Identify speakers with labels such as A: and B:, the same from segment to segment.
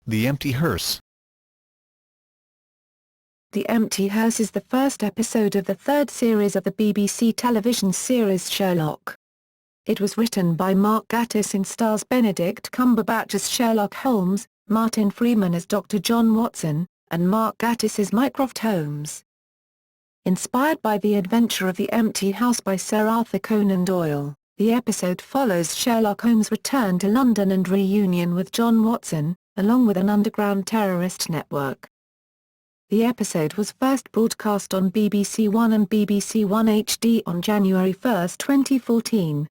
A: The Empty Hearse.
B: The Empty Hearse is the first episode of the third series of the BBC television series Sherlock. It was written by Mark Gatiss and stars Benedict Cumberbatch as Sherlock Holmes, Martin Freeman as Dr. John Watson, and Mark Gatiss as Mycroft Holmes. Inspired by The Adventure of the Empty House by Sir Arthur Conan Doyle, the episode follows Sherlock Holmes' return to London and reunion with John Watson, along with an underground terrorist network. The episode was first broadcast on BBC One and BBC One HD on January 1, 2014.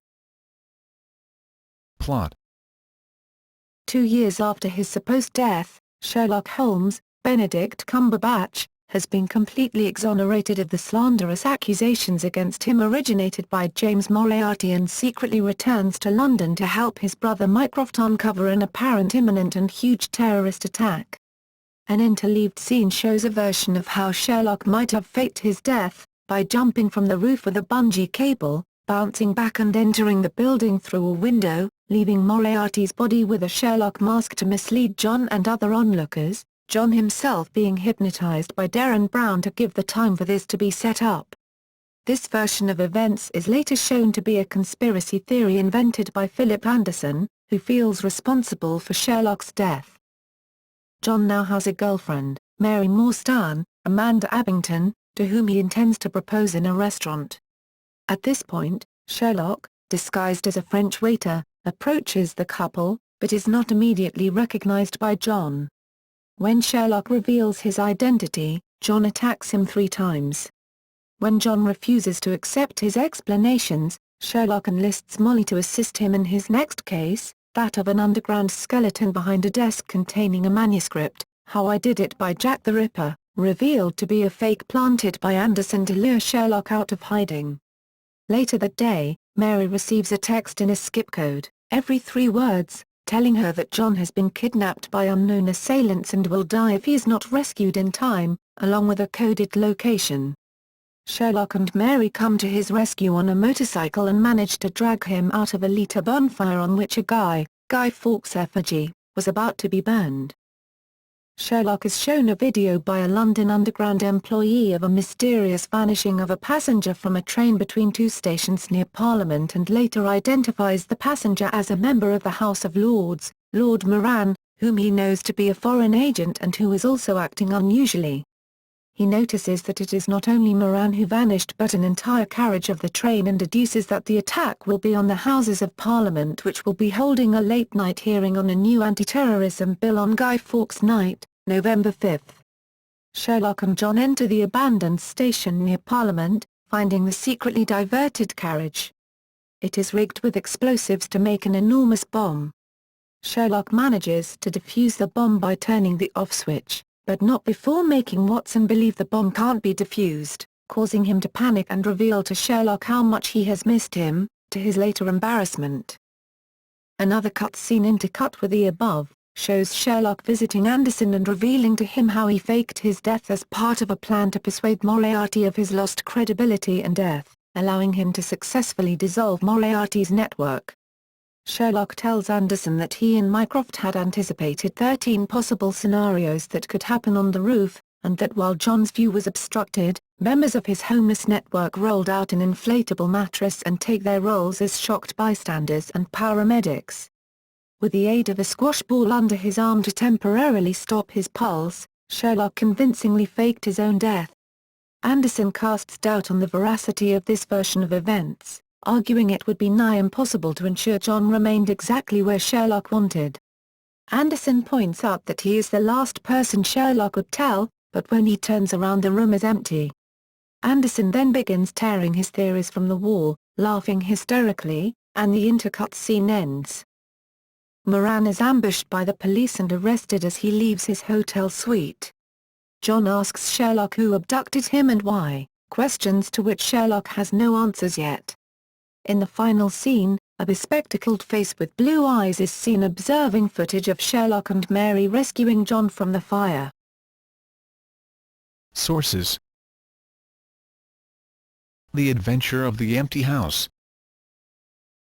A: Plot.
B: 2 years after his supposed death, Sherlock Holmes, Benedict Cumberbatch, has been completely exonerated of the slanderous accusations against him originated by James Moriarty and secretly returns to London to help his brother Mycroft uncover an apparent imminent and huge terrorist attack. An interleaved scene shows a version of how Sherlock might have faked his death, by jumping from the roof with a bungee cable, bouncing back and entering the building through a window, leaving Moriarty's body with a Sherlock mask to mislead John and other onlookers, John himself being hypnotized by Derren Brown to give the time for this to be set up. This version of events is later shown to be a conspiracy theory invented by Philip Anderson, who feels responsible for Sherlock's death. John now has a girlfriend, Mary Morstan, Amanda Abington, to whom he intends to propose in a restaurant. At this point, Sherlock, disguised as a French waiter, approaches the couple, but is not immediately recognized by John. When Sherlock reveals his identity, John attacks him 3 times. When John refuses to accept his explanations, Sherlock enlists Molly to assist him in his next case, that of an underground skeleton behind a desk containing a manuscript, How I Did It by Jack the Ripper, revealed to be a fake planted by Anderson to lure Sherlock out of hiding. Later that day, Mary receives a text in a skip code, every 3 words, telling her that John has been kidnapped by unknown assailants and will die if he is not rescued in time, along with a coded location. Sherlock and Mary come to his rescue on a motorcycle and manage to drag him out of a Lita bonfire on which a Guy Fawkes effigy, was about to be burned. Sherlock is shown a video by a London Underground employee of a mysterious vanishing of a passenger from a train between 2 stations near Parliament and later identifies the passenger as a member of the House of Lords, Lord Moran, whom he knows to be a foreign agent and who is also acting unusually. He notices that it is not only Moran who vanished but an entire carriage of the train and deduces that the attack will be on the Houses of Parliament, which will be holding a late-night hearing on a new anti-terrorism bill on Guy Fawkes Night, November 5. Sherlock and John enter the abandoned station near Parliament, finding the secretly diverted carriage. It is rigged with explosives to make an enormous bomb. Sherlock manages to defuse the bomb by turning the off switch, but not before making Watson believe the bomb can't be defused, causing him to panic and reveal to Sherlock how much he has missed him, to his later embarrassment. Another cutscene intercut with the above, shows Sherlock visiting Anderson and revealing to him how he faked his death as part of a plan to persuade Moriarty of his lost credibility and death, allowing him to successfully dissolve Moriarty's network. Sherlock tells Anderson that he and Mycroft had anticipated 13 possible scenarios that could happen on the roof, and that while John's view was obstructed, members of his homeless network rolled out an inflatable mattress and take their roles as shocked bystanders and paramedics. With the aid of a squash ball under his arm to temporarily stop his pulse, Sherlock convincingly faked his own death. Anderson casts doubt on the veracity of this version of events, arguing it would be nigh impossible to ensure John remained exactly where Sherlock wanted. Anderson points out that he is the last person Sherlock would tell, but when he turns around the room is empty. Anderson then begins tearing his theories from the wall, laughing hysterically, and the intercut scene ends. Moran is ambushed by the police and arrested as he leaves his hotel suite. John asks Sherlock who abducted him and why, questions to which Sherlock has no answers yet. In the final scene, a bespectacled face with blue eyes is seen observing footage of Sherlock and Mary rescuing John from the fire.
A: Sources: The Adventure of the Empty House.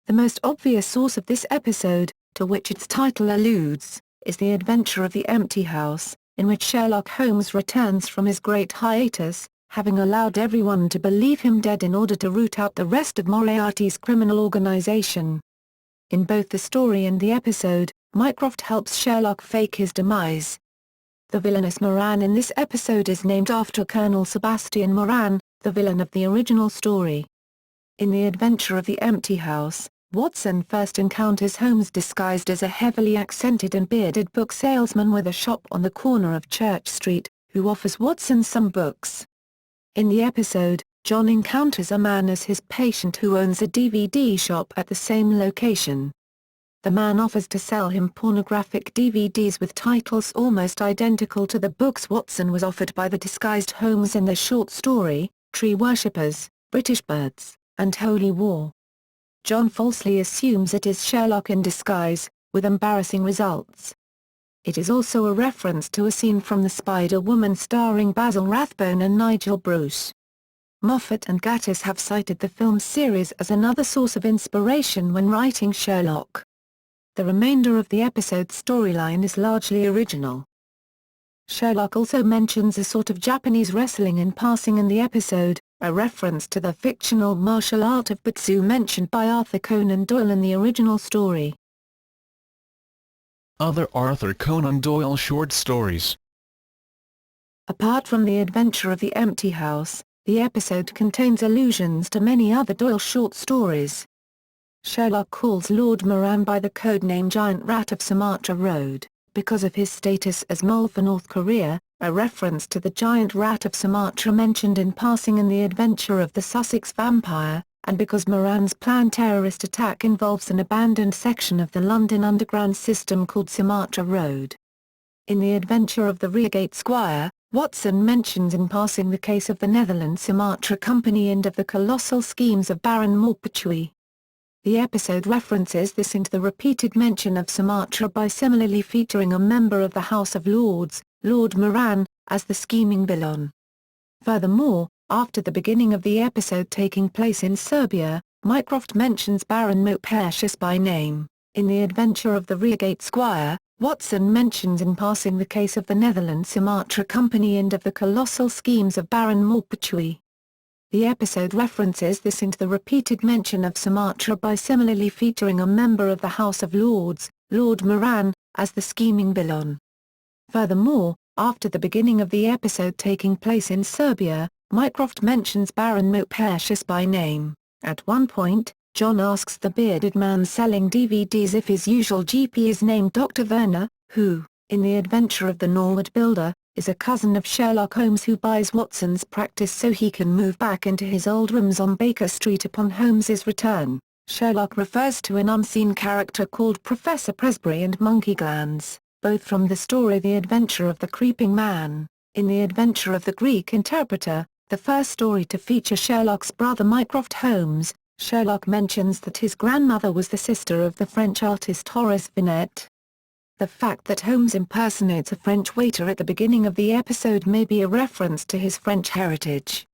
B: The most obvious source of this episode, to which its title alludes, is The Adventure of the Empty House, in which Sherlock Holmes returns from his great hiatus, having allowed everyone to believe him dead in order to root out the rest of Moriarty's criminal organization. In both the story and the episode, Mycroft helps Sherlock fake his demise. The villainous Moran in this episode is named after Colonel Sebastian Moran, the villain of the original story. In The Adventure of the Empty House, Watson first encounters Holmes disguised as a heavily accented and bearded book salesman with a shop on the corner of Church Street, who offers Watson some books. In the episode, John encounters a man as his patient who owns a DVD shop at the same location. The man offers to sell him pornographic DVDs with titles almost identical to the books Watson was offered by the disguised Holmes in the short story, Tree Worshippers, British Birds, and Holy War. John falsely assumes it is Sherlock in disguise, with embarrassing results. It is also a reference to a scene from The Spider-Woman starring Basil Rathbone and Nigel Bruce. Moffat and Gatiss have cited the film series as another source of inspiration when writing Sherlock. The remainder of the episode's storyline is largely original. Sherlock also mentions a sort of Japanese wrestling in passing in the episode, a reference to the fictional martial art of Butsu mentioned by Arthur Conan Doyle in the original story.
A: Other Arthur Conan Doyle short stories.
B: Apart from The Adventure of the Empty House, the episode contains allusions to many other Doyle short stories. Sherlock calls Lord Moran by the codename Giant Rat of Sumatra Road, because of his status as mole for North Korea, a reference to the Giant Rat of Sumatra mentioned in passing in The Adventure of the Sussex Vampire, and because Moran's planned terrorist attack involves an abandoned section of the London Underground system called Sumatra Road. In The Adventure of the Reargate Squire, Watson mentions in passing the case of the Netherlands Sumatra Company and of the colossal schemes of Baron Maupertuis. The episode references this into the repeated mention of Sumatra by similarly featuring a member of the House of Lords, Lord Moran, as the scheming villain. Furthermore, after the beginning of the episode taking place in Serbia, Mycroft mentions Baron Maupertuis by name. In The Adventure of the Reargate Squire, Watson mentions in passing the case of the Netherlands Sumatra Company and of the colossal schemes of Baron Maupertuis. The episode references this into the repeated mention of Sumatra by similarly featuring a member of the House of Lords, Lord Moran, as the scheming villain. Furthermore, after the beginning of the episode taking place in Serbia, Mycroft mentions Baron Maupertuis by name. At one point, John asks the bearded man selling DVDs if his usual GP is named Dr. Werner, who, in The Adventure of the Norwood Builder, is a cousin of Sherlock Holmes who buys Watson's practice so he can move back into his old rooms on Baker Street upon Holmes's return. Sherlock refers to an unseen character called Professor Presbury and Monkey Glands, both from the story The Adventure of the Creeping Man. In The Adventure of the Greek Interpreter, the first story to feature Sherlock's brother Mycroft Holmes, Sherlock mentions that his grandmother was the sister of the French artist Horace Vernet. The fact that Holmes impersonates a French waiter at the beginning of the episode may be a reference to his French heritage.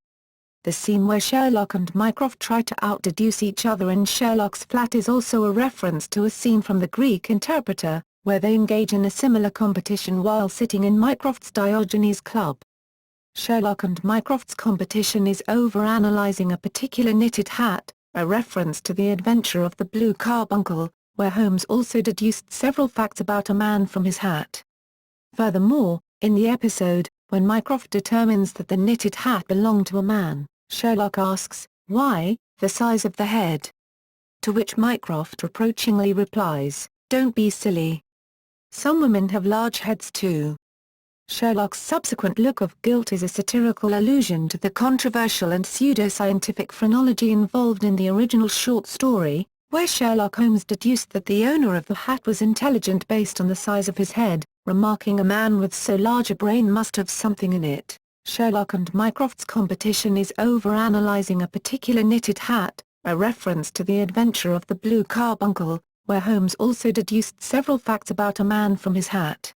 B: The scene where Sherlock and Mycroft try to outdeduce each other in Sherlock's flat is also a reference to a scene from The Greek Interpreter, where they engage in a similar competition while sitting in Mycroft's Diogenes Club. Sherlock and Mycroft's competition is over analysing a particular knitted hat, a reference to The Adventure of the Blue Carbuncle, where Holmes also deduced several facts about a man from his hat. Furthermore, in the episode, when Mycroft determines that the knitted hat belonged to a man, Sherlock asks, "Why, the size of the head?" To which Mycroft reproachingly replies, "Don't be silly. Some women have large heads too." Sherlock's subsequent look of guilt is a satirical allusion to the controversial and pseudo-scientific phrenology involved in the original short story, where Sherlock Holmes deduced that the owner of the hat was intelligent based on the size of his head, remarking a man with so large a brain must have something in it. Sherlock and Mycroft's competition is over analysing a particular knitted hat, a reference to The Adventure of the Blue Carbuncle, where Holmes also deduced several facts about a man from his hat.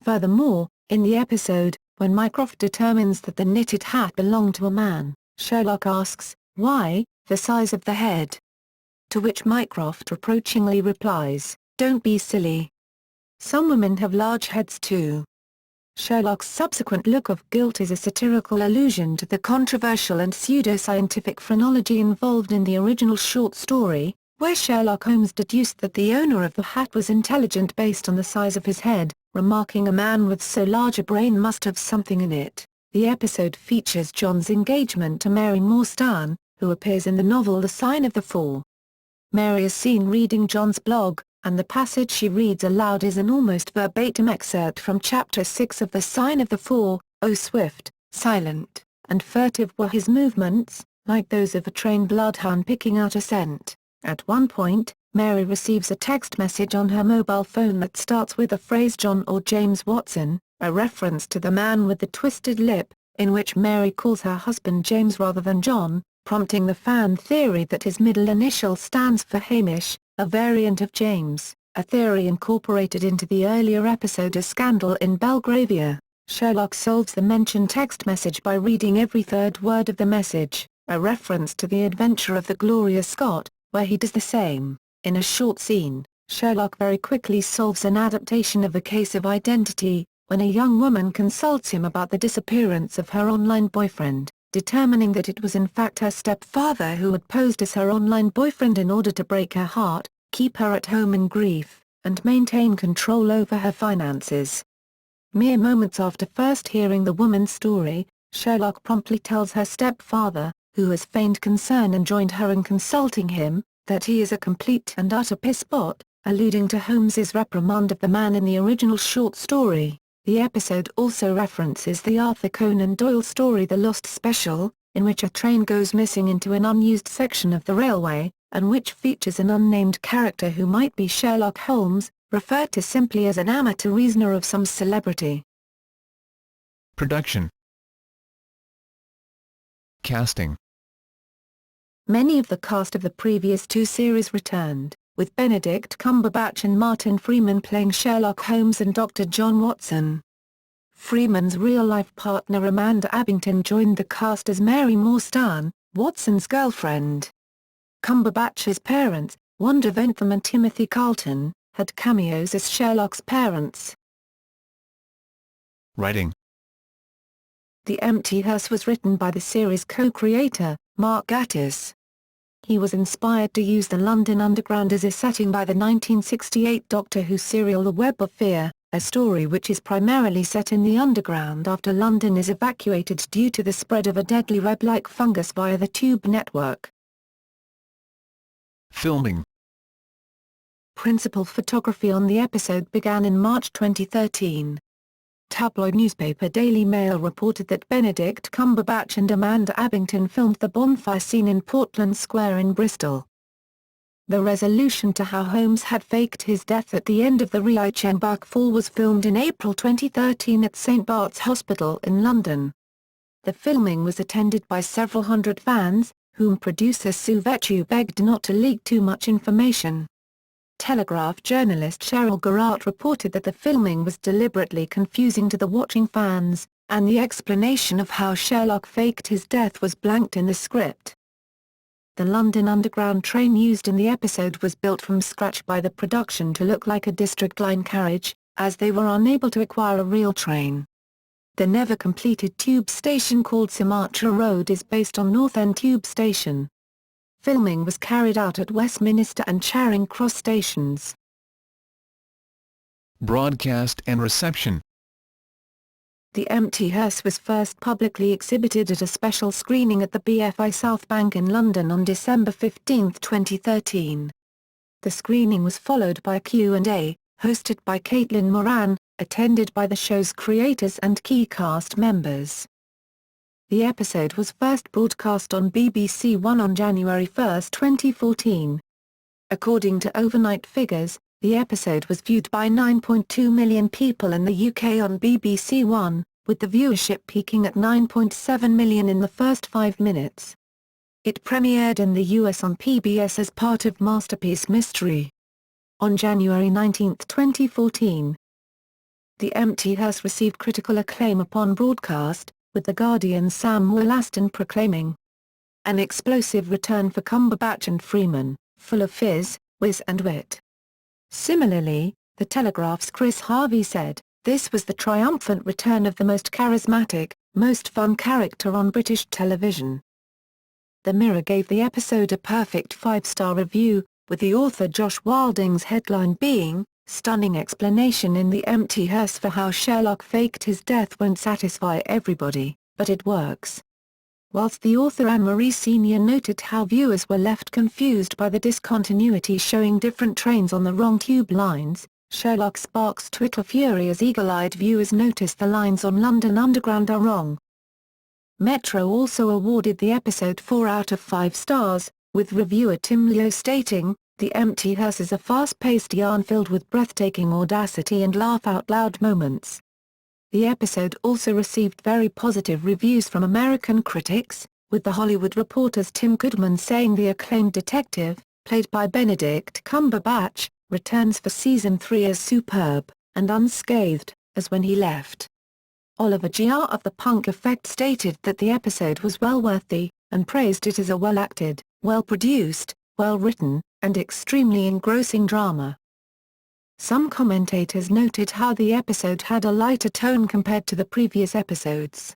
B: Furthermore, in the episode, when Mycroft determines that the knitted hat belonged to a man, Sherlock asks, "Why, the size of the head?" To which Mycroft reproachingly replies, "Don't be silly. Some women have large heads too. Sherlock's subsequent look of guilt is a satirical allusion to the controversial and pseudo-scientific phrenology involved in the original short story, where Sherlock Holmes deduced that the owner of the hat was intelligent based on the size of his head, remarking a man with so large a brain must have something in it. The episode features John's engagement to Mary Morstan, who appears in the novel The Sign of the Four. Mary is seen reading John's blog, and the passage she reads aloud is an almost verbatim excerpt from Chapter 6 of The Sign of the Four. "Oh, swift, silent, and furtive were his movements, like those of a trained bloodhound picking out a scent." At one point, Mary receives a text message on her mobile phone that starts with the phrase "John" or "James Watson," a reference to the man with the twisted lip, in which Mary calls her husband James rather than John, prompting the fan theory that his middle initial stands for Hamish, a variant of James, a theory incorporated into the earlier episode A Scandal in Belgravia. Sherlock solves the mentioned text message by reading every third word of the message, a reference to The Adventure of the Gloria Scott, where he does the same. In a short scene, Sherlock very quickly solves an adaptation of A Case of Identity, when a young woman consults him about the disappearance of her online boyfriend, determining that it was in fact her stepfather who had posed as her online boyfriend in order to break her heart, keep her at home in grief, and maintain control over her finances. Mere moments after first hearing the woman's story, Sherlock promptly tells her stepfather, who has feigned concern and joined her in consulting him, that he is a complete and utter pisspot, alluding to Holmes's reprimand of the man in the original short story. The episode also references the Arthur Conan Doyle story The Lost Special, in which a train goes missing into an unused section of the railway, and which features an unnamed character who might be Sherlock Holmes, referred to simply as an amateur reasoner of some celebrity.
A: Production. Casting.
B: Many of the cast of the previous two series returned, with Benedict Cumberbatch and Martin Freeman playing Sherlock Holmes and Dr. John Watson. Freeman's real-life partner Amanda Abbington joined the cast as Mary Morstan, Watson's girlfriend. Cumberbatch's parents, Wanda Ventham and Timothy Carlton, had cameos as Sherlock's parents.
A: Writing.
B: The Empty Hearse was written by the series co-creator, Mark Gatiss. He was inspired to use the London Underground as a setting by the 1968 Doctor Who serial The Web of Fear, a story which is primarily set in the Underground after London is evacuated due to the spread of a deadly web-like fungus via the tube network.
A: Filming.
B: Principal photography on the episode began in March 2013. Tabloid newspaper Daily Mail reported that Benedict Cumberbatch and Amanda Abbington filmed the bonfire scene in Portland Square in Bristol. The resolution to how Holmes had faked his death at the end of the Reichenbach Fall was filmed in April 2013 at St Bart's Hospital in London. The filming was attended by several hundred fans, whom producer Sue Vetchu begged not to leak too much information. Telegraph journalist Cheryl Garat reported that the filming was deliberately confusing to the watching fans, and the explanation of how Sherlock faked his death was blanked in the script. The London Underground train used in the episode was built from scratch by the production to look like a District Line carriage, as they were unable to acquire a real train. The never-completed tube station called Sumatra Road is based on North End Tube Station. Filming was carried out at Westminster and Charing Cross stations.
A: Broadcast and reception.
B: The Empty Hearse was first publicly exhibited at a special screening at the BFI South Bank in London on December 15, 2013. The screening was followed by a Q&A, hosted by Caitlin Moran, attended by the show's creators and key cast members. The episode was first broadcast on BBC One on January 1, 2014. According to overnight figures, the episode was viewed by 9.2 million people in the UK on BBC One, with the viewership peaking at 9.7 million in the first 5 minutes. It premiered in the US on PBS as part of Masterpiece Mystery. On January 19, 2014, The Empty Hearse received critical acclaim upon broadcast, with The Guardian's Sam Wollaston proclaiming, "An explosive return for Cumberbatch and Freeman, full of fizz, whiz and wit." Similarly, The Telegraph's Chris Harvey said, "This was the triumphant return of the most charismatic, most fun character on British television." The Mirror gave the episode a perfect 5-star review, with the author Josh Wilding's headline being, "Stunning explanation in the Empty Hearse for how Sherlock faked his death won't satisfy everybody, but it works." Whilst the author Anne-Marie Senior noted how viewers were left confused by the discontinuity showing different trains on the wrong tube lines, Sherlock sparks Twitter fury as eagle-eyed viewers notice the lines on London Underground are wrong. Metro also awarded the episode 4 out of 5 stars, with reviewer Tim Leo stating, "The Empty Hearse is a fast-paced yarn filled with breathtaking audacity and laugh-out-loud moments." The episode also received very positive reviews from American critics, with The Hollywood Reporter's Tim Goodman saying the acclaimed detective, played by Benedict Cumberbatch, returns for Season 3 as superb, and unscathed, as when he left. Oliver Gr. of The Punk Effect stated that the episode was well-worthy, and praised it as a well-acted, well-produced, well-written, and extremely engrossing drama. Some commentators noted how the episode had a lighter tone compared to the previous episodes.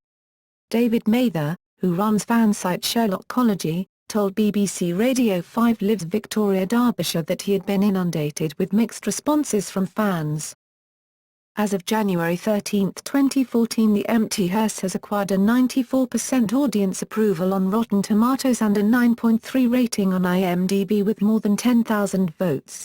B: David Mather, who runs fan site Sherlockology, told BBC Radio 5 Live's Victoria Derbyshire that he had been inundated with mixed responses from fans. As of January 13, 2014, The Empty Hearse has acquired a 94% audience approval on Rotten Tomatoes and a 9.3 rating on IMDb with more than 10,000 votes.